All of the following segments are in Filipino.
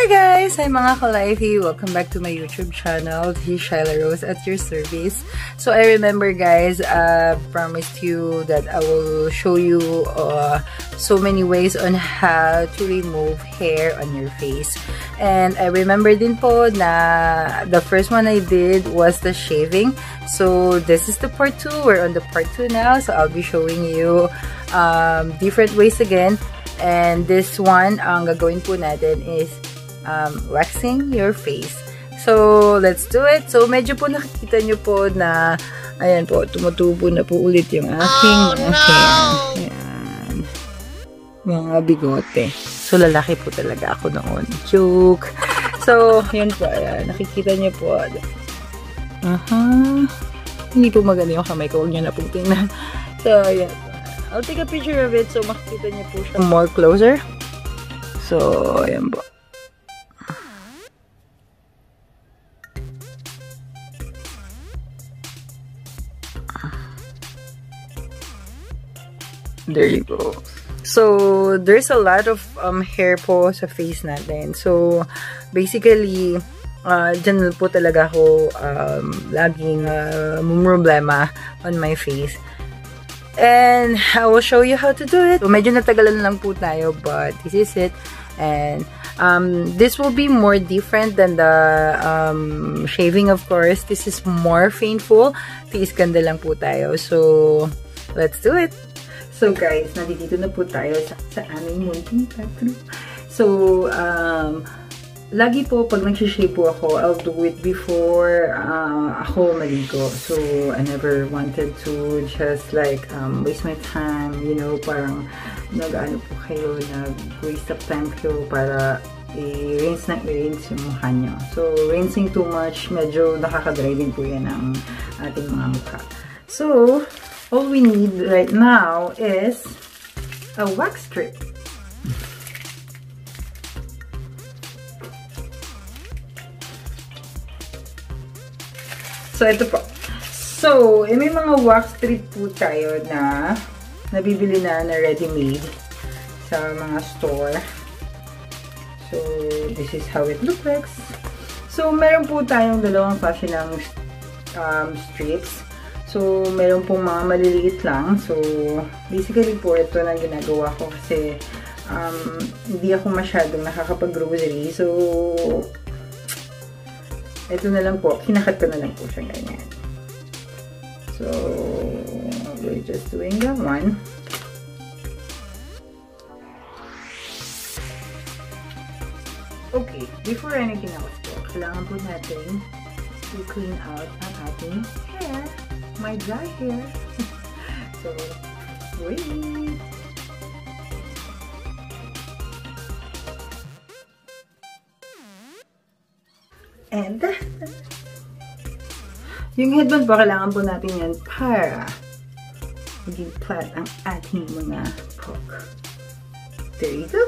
Hi guys! Hi mga ka-lifey! Welcome back to my YouTube channel. This is Shyla Rose at your service. So I remember guys, promised you that I will show you so many ways on how to remove hair on your face. And I remember din po na the first one I did was the shaving. So this is the part 2. We're on the part 2 now. So I'll be showing you different ways again. And this one, ang gagawin po natin is waxing your face. So, let's do it. So, medyo po nakikita nyo po na, ayan po, tumutubo na po ulit yung aking mga hair. Ayan. Mga bigote. So, lalaki po talaga ako noon. Joke. So, yun po, ayan. Nakikita nyo po. Hindi po maganda yung kamay ko. Huwag nyo na pong tingnan. So, ayan. I'll take a picture of it so makikita niyo po siya more closer. So, ayan po. There you go. So, there's a lot of hair po sa face natin. So, basically, dyan po talaga ako laging problema on my face. And I will show you how to do it. So, medyo natagalan lang po tayo, but this is it. And this will be more different than the shaving, of course. This is more painful. Tiis ganda lang po tayo. So, let's do it. So, guys, nandito na po tayo sa aming munting bathroom. So, lagi po, pag nag-shave po ako, I'll do it before ako maligo. So, I never wanted to just like waste my time, you know, parang nag-ano po kayo, nag-waste of time kayo para i-rinse na i-rinse yung mukha nyo. So, rinsing too much, medyo nakaka-dry din po yan ang ating mga mukha. So, all we need right now is a wax strip. So, ito po. So, may mga wax strip po tayo na nabibili na ready-made sa mga store. So, this is how it looks like. So, meron po tayong dalawang klase ng strips. So, meron pong mga maliliit lang. So, basically po, ito na ginagawa ko kasi hindi ako masyadong nakakapag-grocery. So, ito na lang po. Kinakat ko na lang po siya ganyan. So, we're just doing that one. Okay, before anything else po, kailangan po natin to clean out ang ating hair. My dry hair. So, wait. And yung headband po, kailangan po natin yan para maging flat ang ating mga poke. There you go.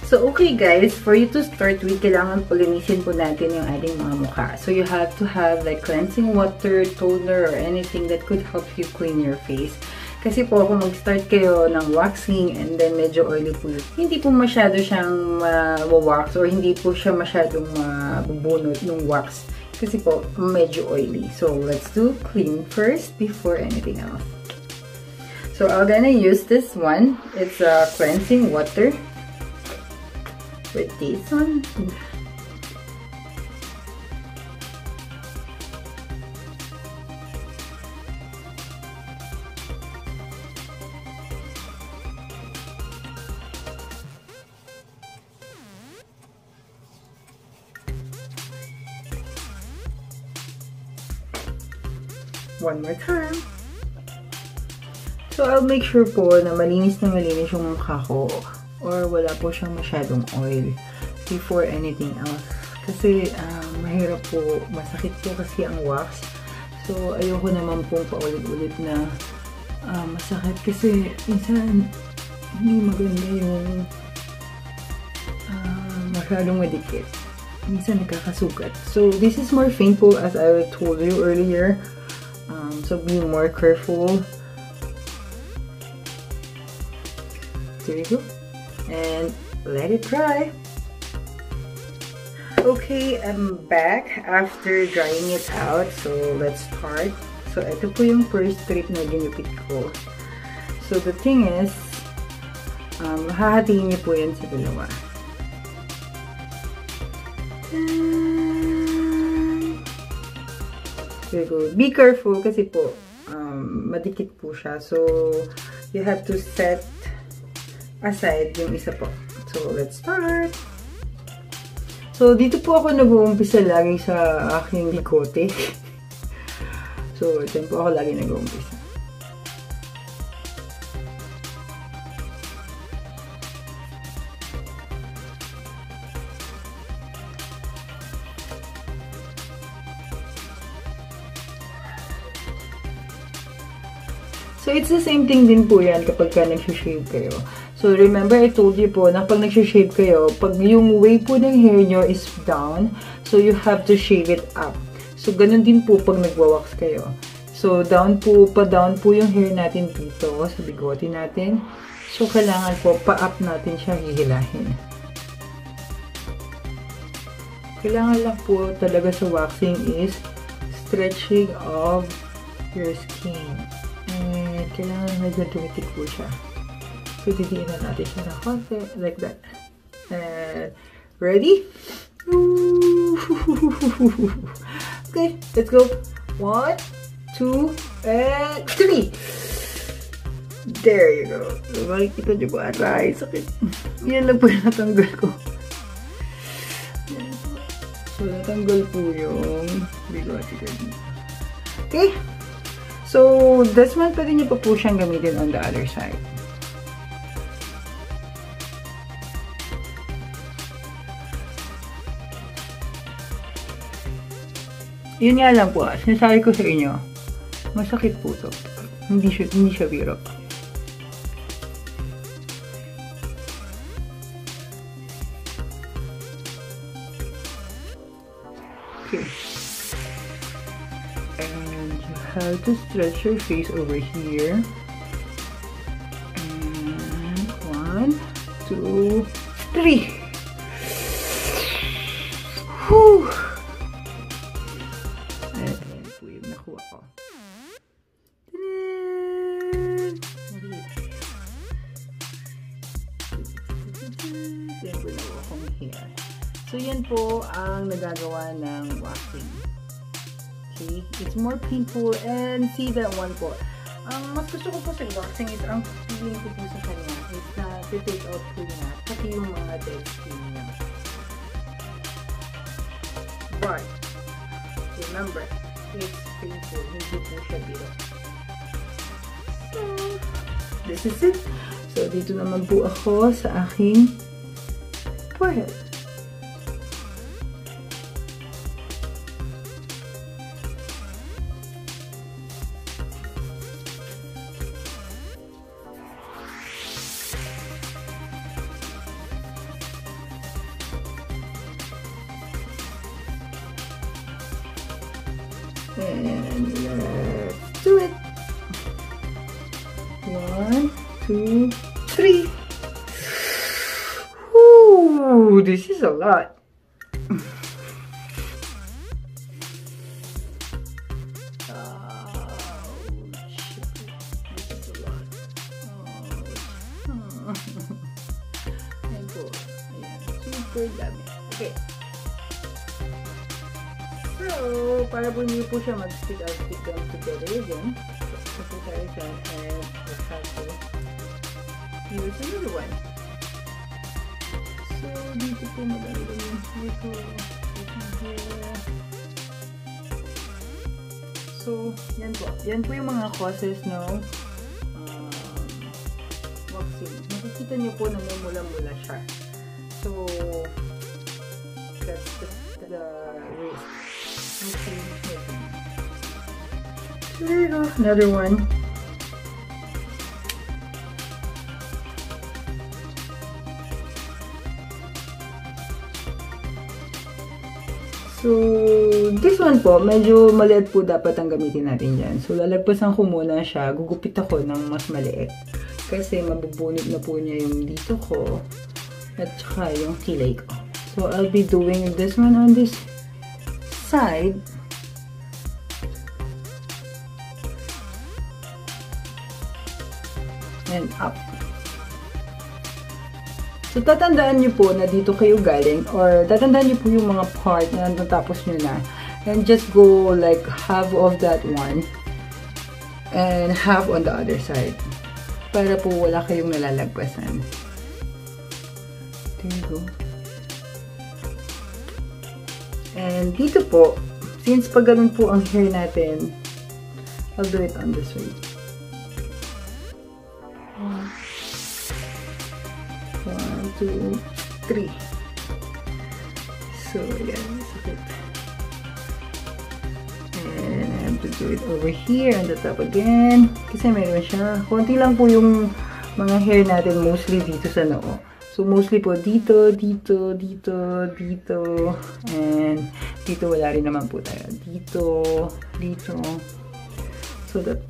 So, okay guys, for you to start with, kailangan po linisin po natin yung ating mga mukha. So, you have to have like cleansing water, toner, or anything that could help you clean your face. Kasi po, kung mag-start kayo ng waxing and then medyo oily po, hindi po masyado siyang wax or hindi po siya masyadong mabubunot ng wax. Kasi po, medyo oily. So, let's do clean first before anything else. So, I'm gonna use this one. It's a cleansing water. With this one. One more time. So, I'll make sure po na malinis yung mukha ko or wala po siyang masyadong oil before anything else. Kasi, mahirap po, masakit po kasi ang wax. So, ayoko naman pong paulit-ulit na masakit kasi minsan hindi maganda yung masyadong madikit. Minsan nakakasugat. So, this is more painful as I told you earlier. So be more careful. There you go. And let it dry. Okay, I'm back after drying it out. So let's start. So ito po yung first strip na ginupit ko. So the thing is, hahatiin niyo po yan sa dalawa. There you go. Be careful kasi po, madikit po siya. So, you have to set aside yung isa po. So, let's start. So, dito po ako nag-uumpisa lagi sa aking likote. So, dyan po ako lagi nag-uumpisa. So, it's the same thing din po yan kapag ka nag-shave kayo. So, remember, I told you po na kapag nag-shave kayo, pag yung way po ng hair nyo is down, so you have to shave it up. So, ganun din po pag nagwawax kayo. So, down po yung hair natin dito sa bigote natin. So, kailangan po, pa-up natin siya hihilahin. Kailangan lang po talaga sa waxing is stretching of your skin. And kailangan medyo tumitik po siya. So, didiinan natin siya ng konti. Like that. And, ready? Okay, let's go. 1, 2, and 3. There you go. So, makikita nyo ba? Aray, sakit. Yan lang po yung natanggal ko. So, natanggal po yung bigote ko dito. Okay. So, this one, pwede nyo pa po siyang gamitin on the other side. Yun nga lang po, sinasabi ko sa inyo, masakit po to. Hindi siya biro. Okay. And you have to stretch your face over here. And 1, 2, 3. Whew! Ayan po yung nakuha ko. Ayan po nakuha kong hair. So, yan po ang nagagawa ng waxing. Okay? It's more painful. And see that one po. Ang mas gusto ko po sa waxing is ang feeling ko po sa kanya is na to-take out po niya pati yung mga dead skin niya. But, remember, it's painful. Hindi po siya biro. So, this is it. So, dito naman po ako sa aking forehead. And let's do it. 1, 2, 3. Whew, this is a lot. Ayan po. Ayan. Super dami. Okay. So, para po hindi po siya mag-stick out, stick them together again. So, po tayo dyan and we'll have to use another one. So, dito po madami yung dito. So, yan po. Yan po yung mga causes ng waxing. Makikita nyo po na may mula-mula siya. So, that's the risk. Okay. So, there you go. Another one. So, this one po, medyo maliit po dapat ang gamitin natin dyan. So, lalagpasan ko muna siya. Gugupit ako ng mas maliit. Kasi mabubunot na po niya yung dito ko. At saka yung kilay ko. So, I'll be doing this one on this side. And up. So, tatandaan nyo po na dito kayo galing or tatandaan nyo po yung mga part na natapos nyo na. And just go like half of that one and half on the other side. Para po wala kayong nalalagpasan. There you go. And dito po, since pag ganun po ang hair natin, I'll do it on this way. 1, 2, 3. So, yan. Sakit. And I have to do it over here on the top again. Kasi meron siya. Konti lang po yung mga hair natin mostly dito sa noo. So, mostly po dito, dito, dito, dito. And dito wala rin naman po tayo. Dito, dito. So, that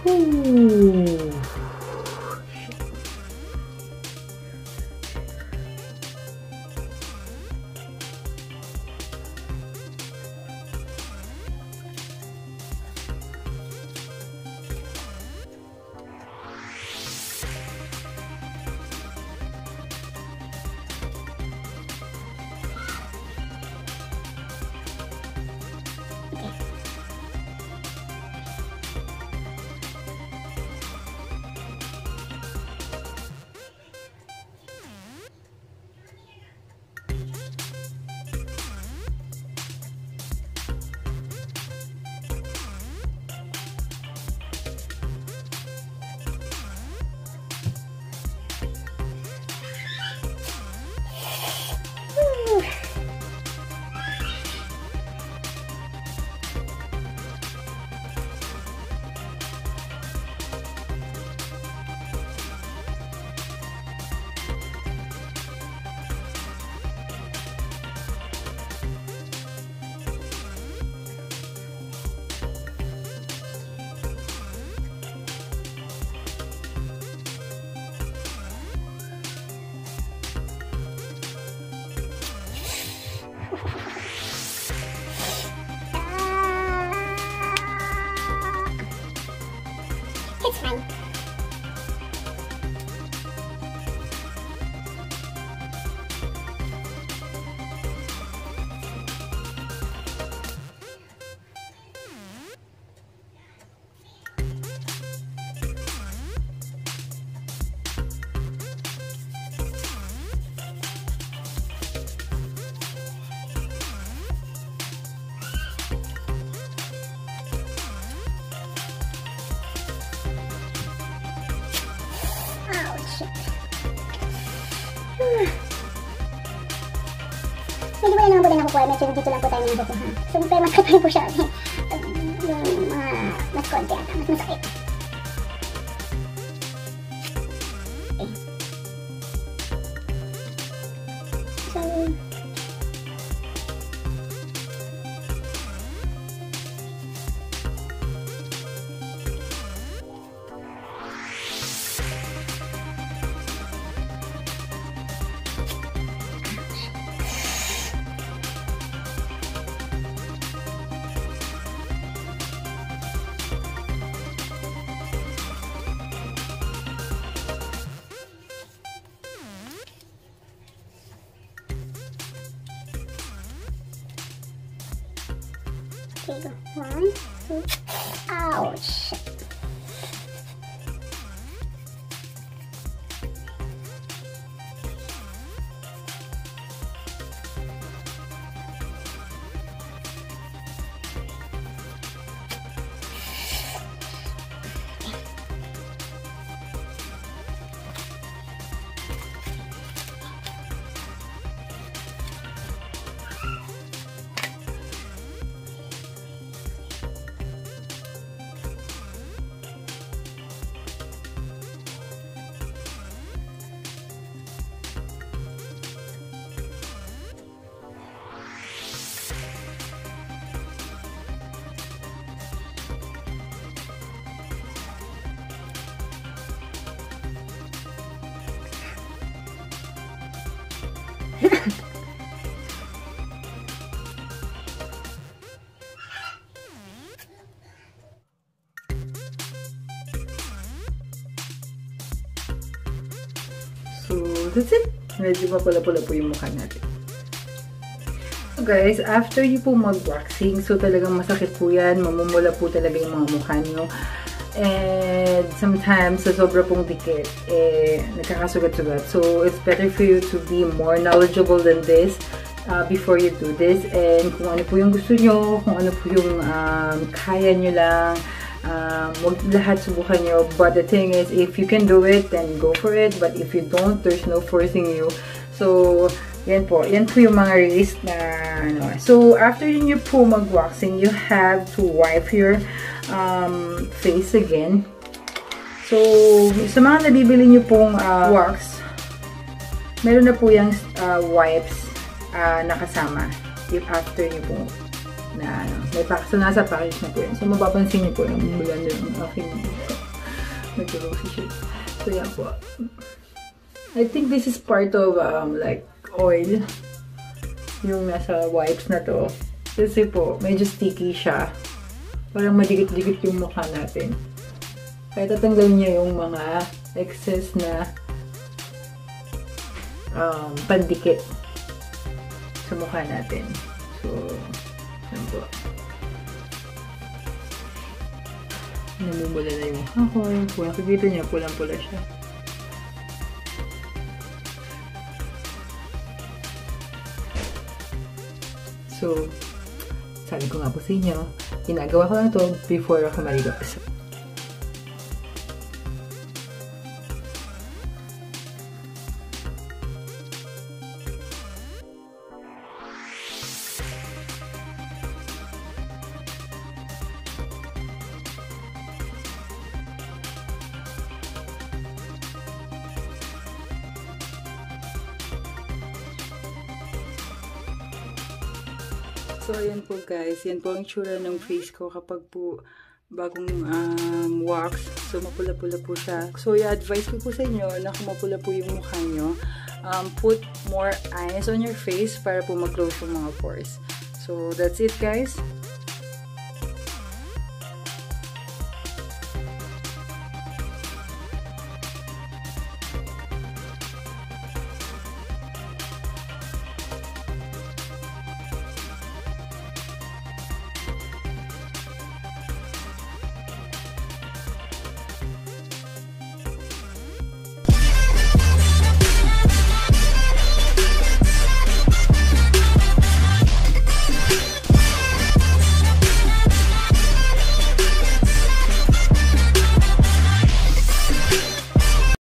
Ooh. It's fine. Medyo wala naman po tayo nakukuha. Medyo dito lang po tayo nakukuha. So, pero masakit pa rin po siya. Yung mga mas konti ata. Mas masakit. Okay. So, okay, go. 1, 2. Ouch! So, that's it. Medyo mapula-pula po yung mukha natin. So guys, after nyo po mag-waxing, so talagang masakit po yan. Mamumula po talaga yung mga mukha nyo. And sometimes, sa sobra pong dikit, nagkakasugat-sugat. So, it's better for you to be more knowledgeable than this before you do this. And kung ano po yung gusto nyo, kung ano po yung kaya nyo lang, wag lahat subukan nyo. But the thing is, if you can do it, then go for it. But if you don't, there's no forcing you. So, yan po yung mga risk na ano. So, after nyo po mag-waxing, you have to wipe your face again. So, sa mga nabibili nyo pong wax, meron na po yung wipes nakasama after nyo po na ano, may so nasa package na po yan. So, mapapansin nyo po na mula nyo ang aking nag-rosy shade. So, yan po. I think this is part of like oil yung nasa wipes na to. Kasi po, medyo sticky siya. Parang madikit-dikit yung mukha natin. Kaya tatanggalin niya yung mga excess na pandikit sa mukha natin. So, yan po. Namumula na yung mukha ko. Yung po, nakikita niya, pulang-pula siya. So, sabi ko nga po sa inyo, ginagawa ko lang ito before ako maligo. So, ayan po guys. Yan po ang tsura ng face ko kapag po bagong wax. So, mapula-pula po siya. So, i-advise ko po sa inyo na kung mapula po yung mukha nyo, put more eyes on your face para po mag-close yung mga pores. So, that's it guys.